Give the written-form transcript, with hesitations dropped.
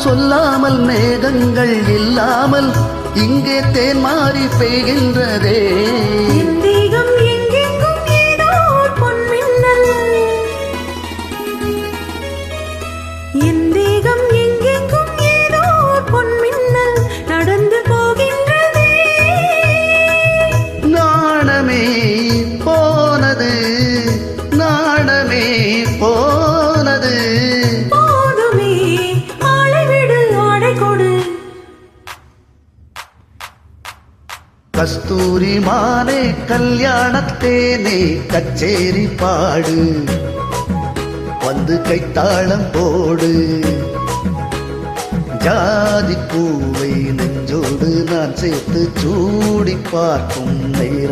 சொல்லாமல் மேகங்கள் இல்லாமல் இங்கே தேன் மாறி பெய்கின்றதே. நாணமே போனது, நாணமே போனது. போதுமே ஆளை விடு, ஆடை கொடு. கஸ்தூரி மானே கல்யாணத்தேனே கச்சேரி பாடு, வந்து கைத்தாளம் போடு. ஜாதி பூவை நெஞ்சோடு நான் சேர்த்து சூடி பார்க்கும் நேரம்